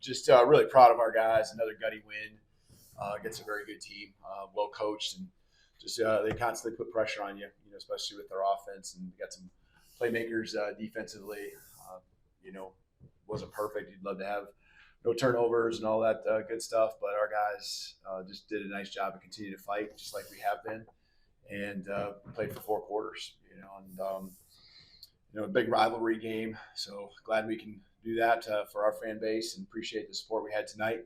Just really proud of our guys. Another gutty win against a very good team, well coached, and just they constantly put pressure on you, especially with their offense. And got some playmakers defensively. You know, wasn't perfect. You'd love to have no turnovers and all that good stuff, but our guys just did a nice job and continue to fight just like we have been, and played for 4 quarters. A big rivalry game. So glad we can do that for our fan base, and appreciate the support we had tonight.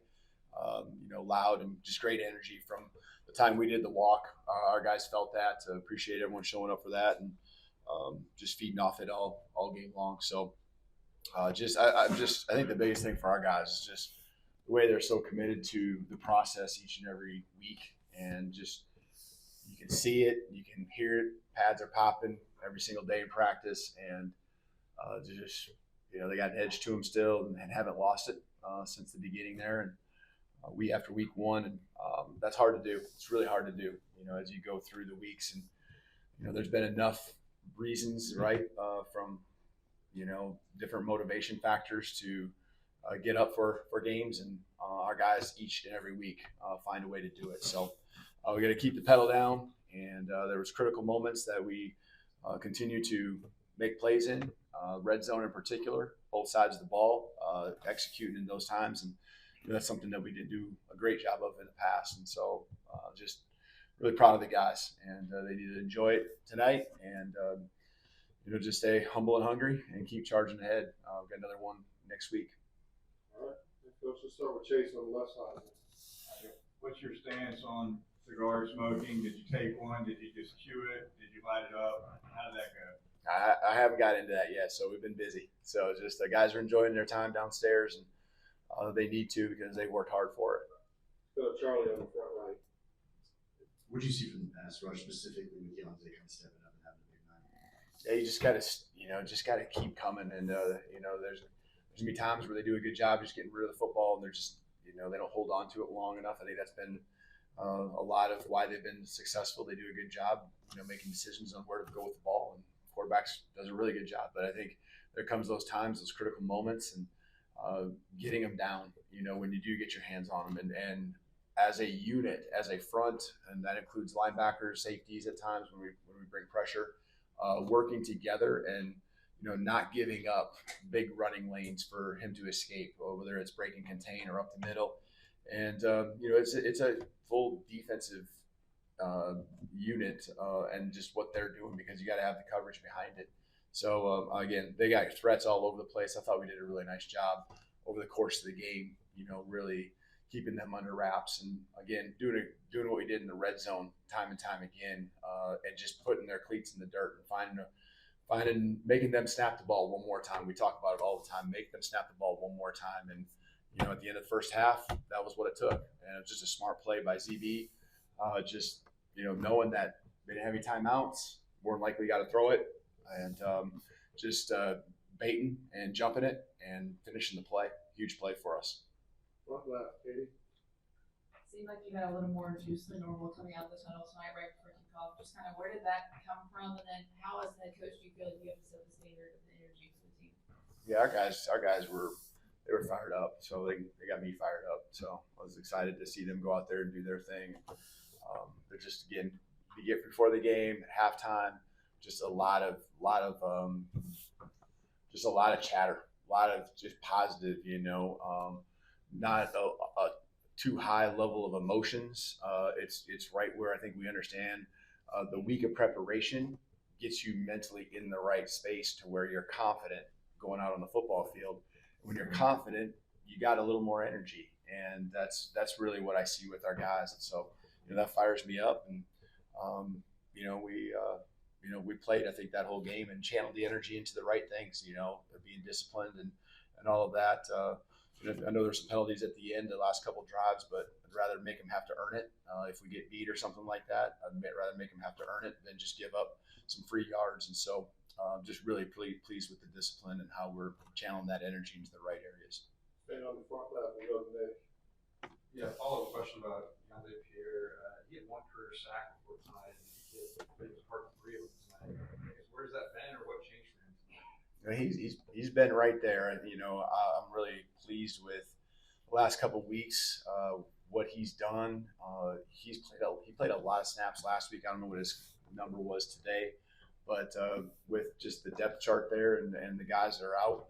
Loud and just great energy from the time we did the walk. Our guys felt that. Appreciate everyone showing up for that, and just feeding off it all game long. So I think the biggest thing for our guys is just the way they're so committed to the process each and every week, and just you can see it, you can hear it. Pads are popping every single day in practice, and they got an edge to them still, and haven't lost it since the beginning there. And we after week one, and that's hard to do. It's really hard to do, as you go through the weeks, and there's been enough reasons, right, from different motivation factors to get up for games, and our guys each and every week find a way to do it. So we got to keep the pedal down, and there was critical moments that we continue to make plays in, red zone in particular, both sides of the ball, executing in those times, and that's something that we did do a great job of in the past. And so just really proud of the guys, and they need to enjoy it tonight, and just stay humble and hungry and keep charging ahead. We've got another one next week. All right. Coach, let's start with Chase on the left side. What's your stance on cigar smoking? Did you take one? Did you just chew it? Did you light it up? How did that go? I haven't got into that yet, so we've been busy. So just the guys are enjoying their time downstairs, and they need to, because they worked hard for it. Charlie on the front right. What did you see from the pass rush specifically with Deontay kind of stepping up and having a big night? Yeah, you just gotta keep coming, and there's gonna be times where they do a good job just getting rid of the football, and they're just they don't hold on to it long enough. I think that's been a lot of why they've been successful. They do a good job, making decisions on where to go with the ball, and quarterbacks does a really good job. But I think there comes those times, those critical moments, and getting them down, when you do get your hands on them, and as a unit, as a front, and that includes linebackers, safeties at times when we bring pressure, working together, and not giving up big running lanes for him to escape, whether it's break and contain or up the middle. And it's a full defensive unit, and just what they're doing, because you got to have the coverage behind it. So again, they got threats all over the place. I thought we did a really nice job over the course of the game, really keeping them under wraps, and again doing what we did in the red zone time and time again, and just putting their cleats in the dirt and making them snap the ball one more time. We talk about it all the time. Make them snap the ball one more time, and at the end of the first half, that was what it took, and it was just a smart play by ZB. Just knowing that they didn't have any timeouts, more than likely got to throw it, and just baiting and jumping it and finishing the play. Huge play for us. Front left, Katie. Seemed like you had a little more juice than normal coming out of the tunnel tonight right before kickoff. Just kind of where did that come from, and then how as the head coach do you feel like you have to set the standard of the energy for the team? Yeah, our guys were fired up, so they got me fired up. So I was excited to see them go out there and do their thing. They're just, again, you get before the game, at halftime, just a lot of chatter, a lot of just positive, not a too high level of emotions. It's right where I think we understand the week of preparation gets you mentally in the right space to where you're confident going out on the football field. When you're confident, you got a little more energy, and that's really what I see with our guys. And so, that fires me up, and we played, I think, that whole game and channeled the energy into the right things, being disciplined and all of that. I know there's some penalties at the end, the last couple of drives, but I'd rather make them have to earn it. If we get beat or something like that, I'd rather make them have to earn it than just give up some free yards. And so just really pleased with the discipline and how we're channeling that energy into the right areas. Staying on the front left, we go to Nick. Yeah, follow-up question about Deontay Pierre. He had one career sack before tonight, and he was part of 3 of them tonight. Where's that been, or what changed for him tonight? he's been right there, and I'm really pleased with the last couple of weeks. What he's done. He played a lot of snaps last week. I don't know what his number was today, but with just the depth chart there and the guys that are out,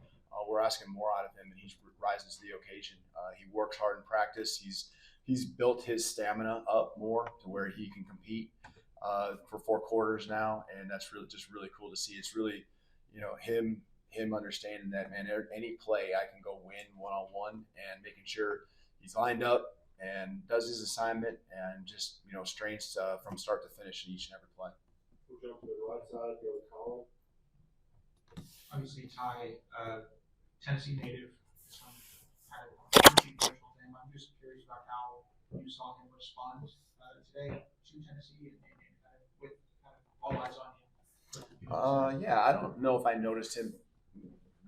we're asking more out of him, and he's rising to the occasion. He works hard in practice. He's built his stamina up more to where he can compete for 4 quarters now, and that's really cool to see. It's really him understanding that, man, any play I can go win one-on-one, and making sure he's lined up and does his assignment and just strains from start to finish in each and every play. We'll jump to the right side, go to Colin. Obviously, Ty, Tennessee native, some kind of personal thing. I'm just curious about how you saw him respond today to Tennessee and kind of with kind of all eyes on him. Yeah, I don't know if I noticed him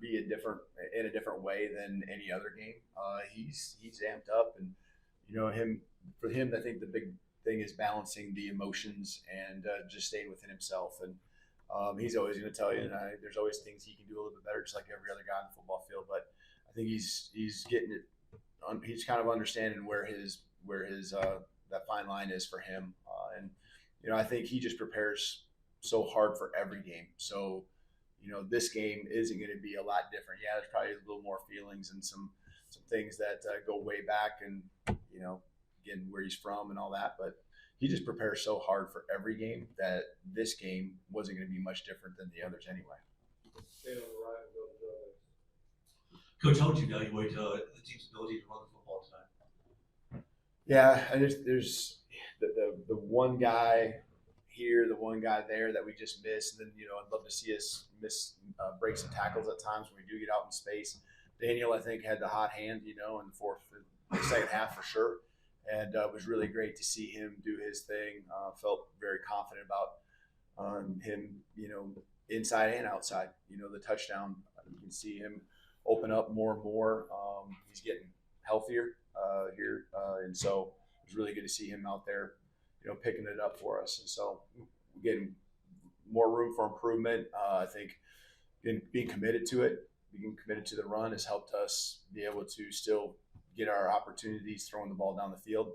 be in a different way than any other game. He's amped up, and for him, I think the big thing is balancing the emotions and just staying within himself. And he's always going to tell you, there's always things he can do a little bit better, just like every other guy on the football field. But I think he's getting it. He's kind of understanding where his that fine line is for him. And I think he just prepares so hard for every game. So this game isn't going to be a lot different. Yeah, there's probably a little more feelings and some things that go way back, and again, where he's from and all that. But he just prepares so hard for every game that this game wasn't going to be much different than the others anyway. Stay on the right and go to the Coach, how would you evaluate the team's ability to run the football tonight? Yeah, and there's the one guy here, the one guy there that we just missed. And then I'd love to see us break some tackles at times when we do get out in space. Daniel, I think, had the hot hand, in the second half for sure. And it was really great to see him do his thing. Felt very confident about him, inside and outside. The touchdown, you can see him open up more and more. He's getting healthier here. And so it was really good to see him out there, picking it up for us. And so we're getting more room for improvement. I think being committed to it, being committed to the run has helped us be able to still get our opportunities throwing the ball down the field.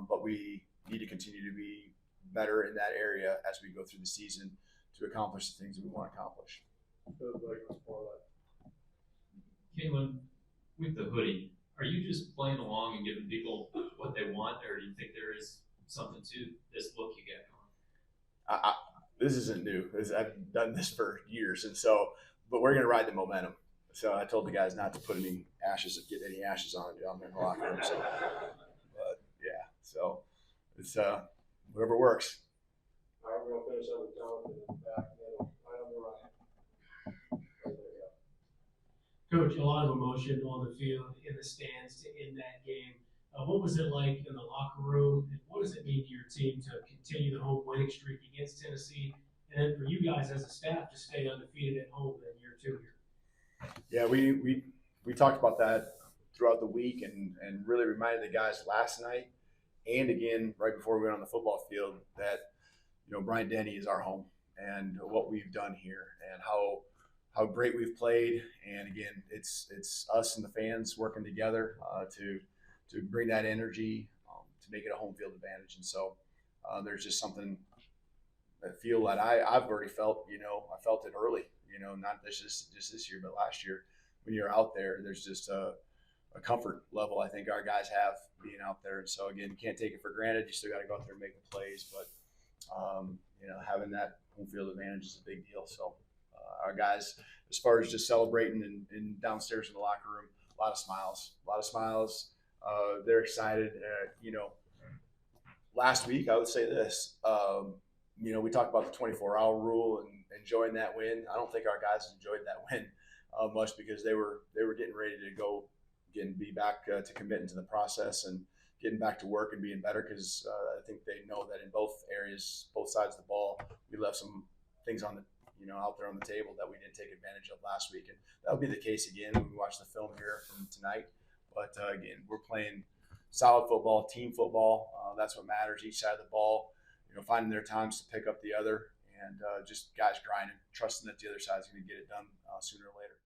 But we need to continue to be better in that area as we go through the season to accomplish the things that we want to accomplish. Kalen, with the hoodie, are you just playing along and giving people what they want, or do you think there is something to this look you get going? This isn't new. I've done this for years, and so, but we're gonna ride the momentum. So I told the guys not to put any get any ashes on it down there in the locker room. So, but yeah, so it's whatever works. All right, we're gonna finish up with Jonathan in the back middle, right on the right. Right there, yeah. Coach, a lot of emotion on the field, in the stands, to end that game. What was it like in the locker room, and what does it mean to your team to continue the home winning streak against Tennessee, and then for you guys as a staff to stay undefeated at home in year 2 here? Yeah, we talked about that throughout the week, and really reminded the guys last night and again right before we went on the football field that Bryant Denny is our home, and what we've done here, and how great we've played. And again, it's us and the fans working together to bring that energy, to make it a home field advantage. And so there's just something I feel that I've already felt. I felt it early. Not just this year, but last year. When you're out there, there's just a comfort level I think our guys have being out there. And so again, you can't take it for granted. You still got to go out there and make the plays, but having that home field advantage is a big deal. So our guys, as far as just celebrating and downstairs in the locker room, a lot of smiles. They're excited. Last week I would say this. We talked about the 24-hour rule and enjoying that win. I don't think our guys enjoyed that win much because they were getting ready to go, be back to committing to the process and getting back to work and being better, because I think they know that in both areas, both sides of the ball, we left some things on the out there on the table that we didn't take advantage of last week, and that'll be the case again when we watch the film here from tonight. But again, we're playing solid football, team football. That's what matters. Each side of the ball, finding their times to pick up the other, and just guys grinding, trusting that the other side's going to get it done sooner or later.